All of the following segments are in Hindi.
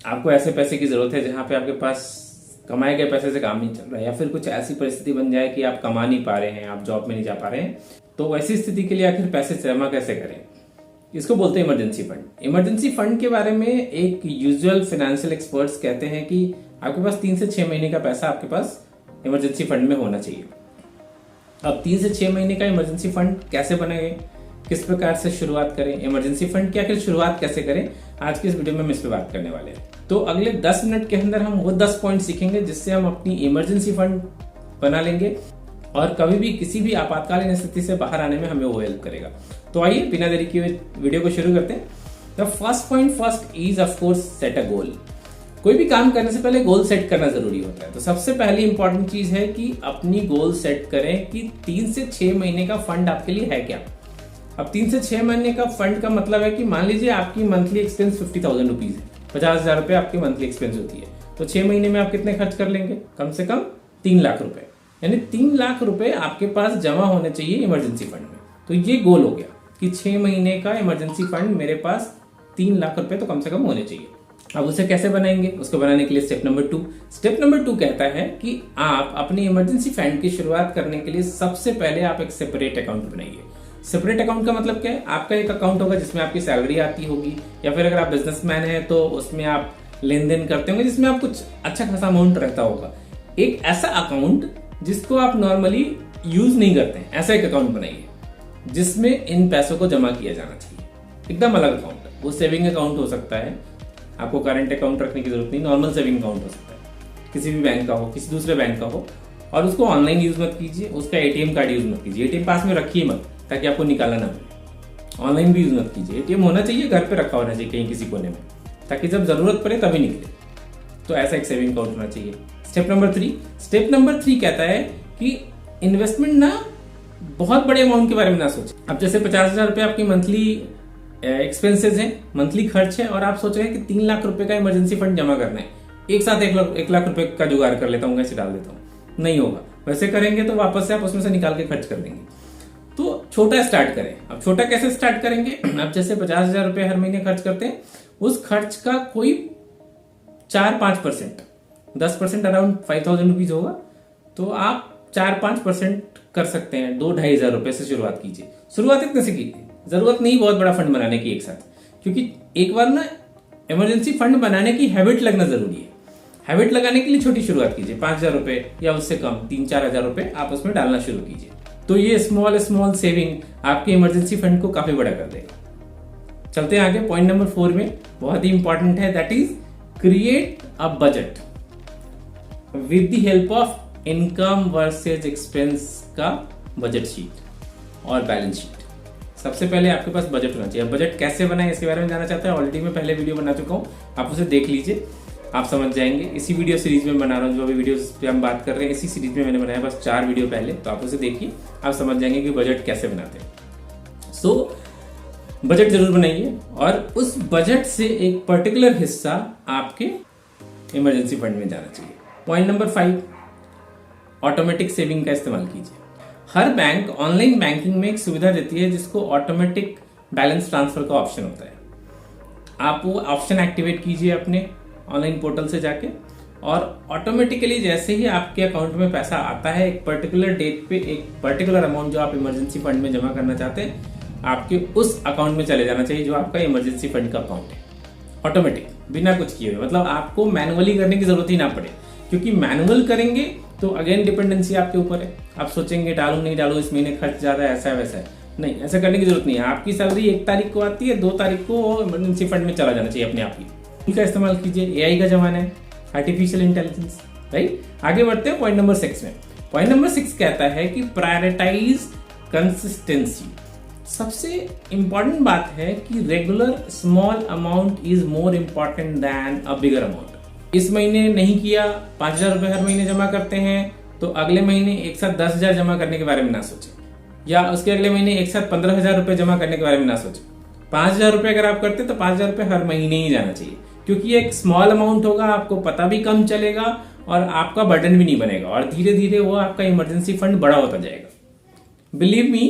आपको ऐसे पैसे की जरूरत है जहां पे आपके पास कमाए गए पैसे से काम नहीं चल रहा है, या फिर कुछ ऐसी परिस्थिति बन जाए कि आप कमा नहीं पा रहे हैं, आप जॉब में नहीं जा पा रहे हैं, तो ऐसी स्थिति के लिए आखिर पैसे जमा कैसे करें, इसको बोलते हैं इमरजेंसी फंड। इमरजेंसी फंड के बारे में एक यूजुअल फाइनेंशियल एक्सपर्ट्स कहते हैं कि आपके पास 3 से 6 महीने का पैसा आपके पास इमरजेंसी फंड में होना चाहिए। अब 3 से 6 महीने का इमरजेंसी फंड कैसे बनाएंगे, किस प्रकार से शुरुआत करें, इमरजेंसी फंड की आखिर शुरुआत कैसे करें, आज की इस वीडियो में हम इस पर बात करने वाले हैं। तो अगले 10 मिनट के अंदर हम वो 10 पॉइंट सीखेंगे जिससे हम अपनी इमरजेंसी फंड बना लेंगे और कभी भी किसी भी आपातकालीन स्थिति से बाहर आने में हमें वो हेल्प करेगा। तो आइए बिना देरी किए वीडियो को शुरू करते हैं। The first point first is of course set a goal. कोई भी काम करने से पहले गोल सेट करना जरूरी होता है। तो सबसे पहली इंपॉर्टेंट चीज है कि अपनी गोल सेट करें कि 3 से 6 महीने का फंड आपके लिए है क्या। अब 3 से 6 महीने का फंड का मतलब है कि मान लीजिए आपकी मंथली एक्सपेंस 50,000 रुपीज है, 50,000 रुपए आपकी मंथली एक्सपेंस होती है, तो 6 महीने में आप कितने खर्च कर लेंगे, कम से कम 3 लाख रुपए, यानी 3 लाख रुपए आपके पास जमा होने चाहिए इमरजेंसी फंड में। तो ये गोल हो गया कि 6 महीने का इमरजेंसी फंड मेरे पास 3 लाख रुपए तो कम से कम होने चाहिए। अब उसे कैसे बनाएंगे, उसको बनाने के लिए स्टेप नंबर 2 कहता है कि आप अपनी इमरजेंसी फंड की शुरुआत करने के लिए सबसे पहले आप एक सेपरेट अकाउंट बनाइए। सेपरेट अकाउंट का मतलब क्या है, आपका एक अकाउंट होगा जिसमें आपकी सैलरी आती होगी, या फिर अगर आप बिजनेसमैन हैं तो उसमें आप लेन देन करते होंगे जिसमें आप कुछ अच्छा खासा अमाउंट रहता होगा। एक ऐसा अकाउंट जिसको आप नॉर्मली यूज नहीं करते हैं, ऐसा एक अकाउंट बनाइए जिसमें इन पैसों को जमा किया जाना चाहिए। एकदम अलग अकाउंट, वो सेविंग अकाउंट हो सकता है, आपको करंट अकाउंट रखने की जरूरत नहीं, नॉर्मल सेविंग अकाउंट हो सकता है, किसी भी बैंक का हो, किसी दूसरे बैंक का हो, और उसको ऑनलाइन यूज मत कीजिए, उसका एटीएम कार्ड यूज मत कीजिए, एटीएम पास में रखिए मत ताकि आपको निकालना ना पड़े। ऑनलाइन भी यूज मत कीजिए, एटीएम होना चाहिए, घर पे रखा होना चाहिए कहीं किसी कोने में, ताकि जब जरूरत पड़े तभी निकले। तो ऐसा एक सेविंग अकाउंट होना चाहिए। स्टेप नंबर 3 कहता है कि इन्वेस्टमेंट ना बहुत बड़े अमाउंट के बारे में ना सोचें। अब जैसे 50,000 रुपए आपकी मंथली एक्सपेंसेस हैं, मंथली खर्च है, और आप सोच रहे हैं कि 3 लाख रुपए का इमरजेंसी फंड जमा करना है, एक साथ 1 लाख रुपए का जुगाड़ कर लेता हूँ, ऐसे डाल देता हूँ, नहीं होगा। वैसे करेंगे तो वापस से आप उसमें से निकाल के खर्च कर देंगे। तो छोटा स्टार्ट करें। अब छोटा कैसे स्टार्ट करेंगे, अब जैसे 50,000 रुपए हर महीने खर्च करते हैं, उस खर्च का कोई 4-5%, 10% अराउंड 5,000 रुपीज होगा, तो आप 4-5% कर सकते हैं। 2-2,500 रुपए से शुरुआत कीजिए। शुरुआत इतने से कीजिए, जरूरत नहीं बहुत बड़ा फंड बनाने की एक साथ, क्योंकि एक बार ना इमरजेंसी फंड बनाने की हैबिट लगना जरूरी है। हैबिट लगाने के लिए छोटी शुरुआत कीजिए, 5,000 रुपए या उससे कम 3-4 हजार रुपए आप उसमें डालना शुरू कीजिए। तो ये स्मॉल सेविंग आपके इमरजेंसी फंड को काफी बड़ा कर देगा। चलते हैं आगे पॉइंट नंबर 4 में, बहुत ही इंपॉर्टेंट है, that is create a budget with the help of income versus expense का बजट शीट और बैलेंस शीट। सबसे पहले आपके पास बजट होना चाहिए। बजट कैसे बनाए इसके बारे में जानना चाहते हैं, ऑलरेडी मैं पहले वीडियो बना चुका हूं, आप उसे देख लीजिए, आप समझ जाएंगे। इसी वीडियो सीरीज में बना रहा हूँ, जो भी वीडियोस पे हम बात कर रहे हैं इसी सीरीज में मैंने बनाया, बस 4 वीडियो पहले, तो आप उसे देखिए, आप समझ जाएंगे कि बजट कैसे बनाते हैं। सो बजट जरूर बनाइए, और उस बजट से एक पर्टिकुलर हिस्सा आपके इमरजेंसी फंड में जाना चाहिए। पॉइंट नंबर 5, ऑटोमेटिक सेविंग का इस्तेमाल कीजिए। हर बैंक ऑनलाइन बैंकिंग में एक सुविधा देती है जिसको ऑटोमेटिक बैलेंस ट्रांसफर का ऑप्शन होता है। आप वो ऑप्शन एक्टिवेट कीजिए अपने ऑनलाइन पोर्टल से जाके, और ऑटोमेटिकली जैसे ही आपके अकाउंट में पैसा आता है, एक पर्टिकुलर डेट पे एक पर्टिकुलर अमाउंट जो आप इमरजेंसी फंड में जमा करना चाहते हैं, आपके उस अकाउंट में चले जाना चाहिए जो आपका इमरजेंसी फंड का अकाउंट है, ऑटोमेटिक, बिना कुछ किए हुए। मतलब आपको मैनुअली करने की जरूरत ही ना पड़े, क्योंकि मैनुअल करेंगे तो अगेन डिपेंडेंसी आपके ऊपर है। आप सोचेंगे डालू नहीं डालू, इस महीने खर्च ज्यादा है, ऐसा है वैसा है, नहीं, ऐसा करने की जरूरत नहीं है। आपकी सैलरी 1 तारीख को आती है, 2 तारीख को वो इमरजेंसी फंड में चला जाना चाहिए अपने आप ही। का इस्तेमाल कीजिए, एआई का जमाना है, आर्टिफिशियल इंटेलिजेंस, राइट। आगे बढ़ते हैं पॉइंट नंबर 6 में। पॉइंट नंबर 6 कहता है कि प्रायोरिटाइज कंसिस्टेंसी। सबसे इंपॉर्टेंट बात है कि regular small amount is more important than a bigger amount. इस महीने नहीं किया, 5,000 रुपए हर महीने जमा करते हैं, तो अगले महीने एक साथ 10,000 जमा करने के बारे में ना सोचें, या उसके अगले महीने एक साथ 15,000 रुपए जमा करने के बारे में ना सोचें। 5,000 रुपए अगर आप करते तो 5,000 रुपए हर महीने ही जाना चाहिए, क्योंकि एक स्मॉल अमाउंट होगा, आपको पता भी कम चलेगा और आपका बर्डन भी नहीं बनेगा, और धीरे धीरे वो आपका इमरजेंसी फंड बड़ा होता जाएगा। बिलीव मी,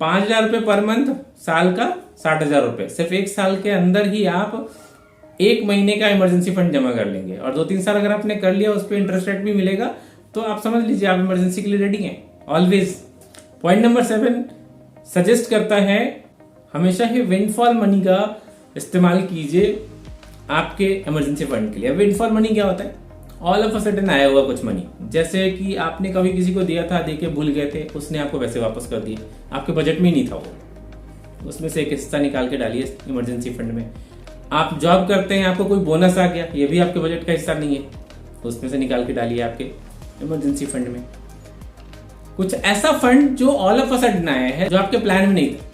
5,000 रुपए पर मंथ, साल का 60,000 रुपए, सिर्फ 1 साल के अंदर ही आप 1 महीने का इमरजेंसी फंड जमा कर लेंगे और 2-3 साल अगर आपने कर लिया, उस पर इंटरेस्ट रेट भी मिलेगा, तो आप समझ लीजिए आप इमरजेंसी के लिए रेडी हैं ऑलवेज। पॉइंट नंबर 7 सजेस्ट करता है हमेशा ही विंडफॉल मनी का इस्तेमाल कीजिए आपके इमरजेंसी फंड के लिए। विंडफॉल मनी क्या होता है? ऑल ऑफ अ सडन आया हुआ कुछ मनी, जैसे कि आपने कभी किसी को दिया था, देके भूल गए थे, उसने आपको पैसे वापस कर दिए, आपके बजट में ही नहीं था वो, उसमें से एक हिस्सा निकाल के डालिए इमरजेंसी फंड में। आप जॉब करते हैं, आपको कोई बोनस आ गया, ये भी आपके बजट का हिस्सा नहीं है, उसमें से निकाल के डालिए आपके इमरजेंसी फंड में। कुछ ऐसा फंड जो ऑल ऑफ अ सडन आया है, जो आपके प्लान में नहीं था,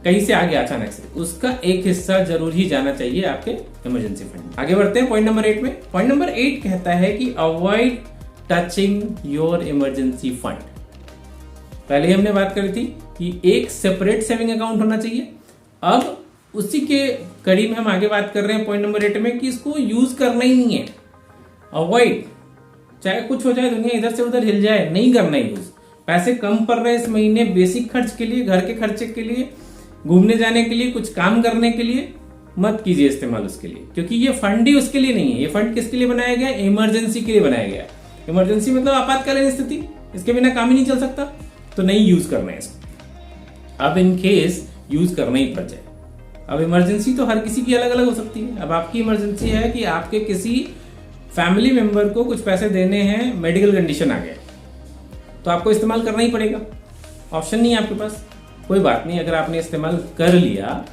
कहीं से आ गया अचानक से, उसका एक हिस्सा जरूर ही जाना चाहिए आपके इमरजेंसी फंड। आगे बढ़ते हैं पॉइंट नंबर 8 में। पॉइंट नंबर 8 कहता है कि avoid touching your emergency fund. पहले हमने बात करी थी कि एक सेपरेट सेविंग अकाउंट होना चाहिए। अब उसी के कड़ी में हम आगे बात कर रहे हैं पॉइंट नंबर 8 में कि इसको यूज करना ही नहीं है। अवॉइड, चाहे कुछ हो जाए, दुनिया इधर से उधर हिल जाए, नहीं करना यूज। पैसे कम पड़ रहे हैं इस महीने बेसिक खर्च के लिए, घर के खर्चे के लिए, घूमने जाने के लिए, कुछ काम करने के लिए, मत कीजिए इस्तेमाल उसके लिए, क्योंकि ये फंड ही उसके लिए नहीं है। ये फंड किसके लिए बनाया गया? इमरजेंसी के लिए बनाया गया। इमरजेंसी मतलब आपातकालीन स्थिति, इसके बिना काम ही नहीं चल सकता, तो नहीं यूज करना है इसको। अब इन केस यूज करना ही पड़ जाए। अब इमरजेंसी तो हर किसी की अलग अलग हो सकती है। अब आपकी इमरजेंसी है कि आपके किसी फैमिली मेंबर को कुछ पैसे देने हैं, मेडिकल कंडीशन आ गया, तो आपको इस्तेमाल करना ही पड़ेगा, ऑप्शन नहीं है आपके पास। कोई बात नहीं, अगर आपने इस्तेमाल कर लिया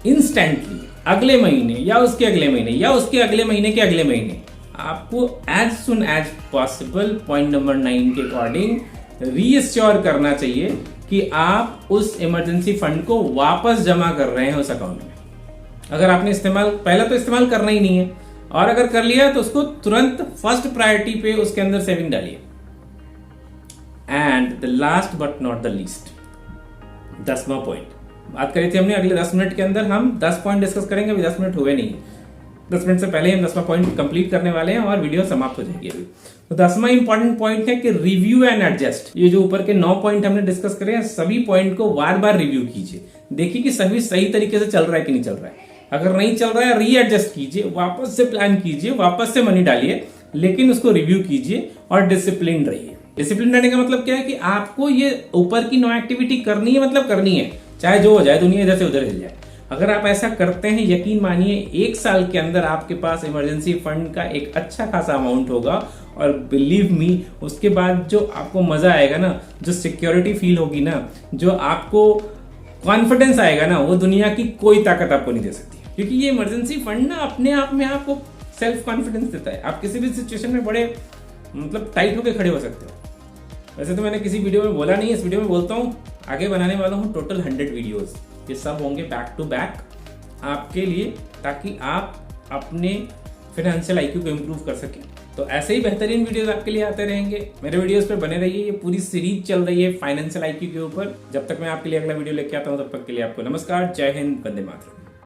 इंस्टेंटली, अगले महीने या उसके अगले महीने या उसके अगले महीने के अगले महीने, आपको as soon as possible point number 9 के अकॉर्डिंग रीअश्योर करना चाहिए कि आप उस इमरजेंसी फंड को वापस जमा कर रहे हैं उस अकाउंट में। अगर आपने इस्तेमाल, पहला तो इस्तेमाल करना ही नहीं है, और अगर कर लिया तो उसको तुरंत फर्स्ट प्रायोरिटी पे उसके अंदर सेविंग डालिए। And the last but not the least, 10वां पॉइंट बात करी थी हमने, अगले 10 मिनट के अंदर हम 10 पॉइंट डिस्कस करेंगे। अभी 10 मिनट हुए नहीं, 10 मिनट से पहले हम 10वां पॉइंट कंप्लीट करने वाले हैं और वीडियो समाप्त हो जाएगी अभी। तो 10वां इंपॉर्टेंट पॉइंट है कि रिव्यू एंड एडजस्ट। ये जो ऊपर के 9 पॉइंट हमने डिस्कस करे हैं, सभी पॉइंट को बार बार रिव्यू कीजिए, देखिए कि सभी सही तरीके से चल रहा है कि नहीं चल रहा है। अगर नहीं चल रहा है, रीएडजस्ट कीजिए, वापस से प्लान कीजिए, वापस से मनी डालिए, लेकिन उसको रिव्यू कीजिए और डिसिप्लिन रहिए। डिसिप्लिन रहने का मतलब क्या है कि आपको ये ऊपर की 9 एक्टिविटी करनी है, मतलब करनी है, चाहे जो हो जाए, दुनिया इधर से उधर हिल जाए। अगर आप ऐसा करते हैं, यकीन मानिए 1 साल के अंदर आपके पास इमरजेंसी फंड का एक अच्छा खासा अमाउंट होगा। और बिलीव मी, उसके बाद जो आपको मजा आएगा ना, जो सिक्योरिटी फील होगी ना, जो आपको कॉन्फिडेंस आएगा ना, वो दुनिया की कोई ताकत आपको नहीं दे सकती। क्योंकि ये इमरजेंसी फंड ना अपने आप में आपको सेल्फ कॉन्फिडेंस देता है। आप किसी भी सिचुएशन में बड़े मतलब टाइट होकर खड़े हो सकते हो। वैसे तो मैंने किसी वीडियो में बोला नहीं है, इस वीडियो में बोलता हूँ। आगे बनाने वाला हूँ टोटल 100 वीडियोस, ये सब होंगे बैक टू बैक आपके लिए, ताकि आप अपने फाइनेंशियल IQ को इम्प्रूव कर सकें। तो ऐसे ही बेहतरीन वीडियोस आपके लिए आते रहेंगे। मेरे वीडियोस पे बने रहिए। ये पूरी सीरीज चल रही है फाइनेंशियल IQ के ऊपर। जब तक मैं आपके लिए अगला वीडियो लेके आता हूँ, तब तक के लिए आपको नमस्कार, जय हिंद, वंदे मातरम।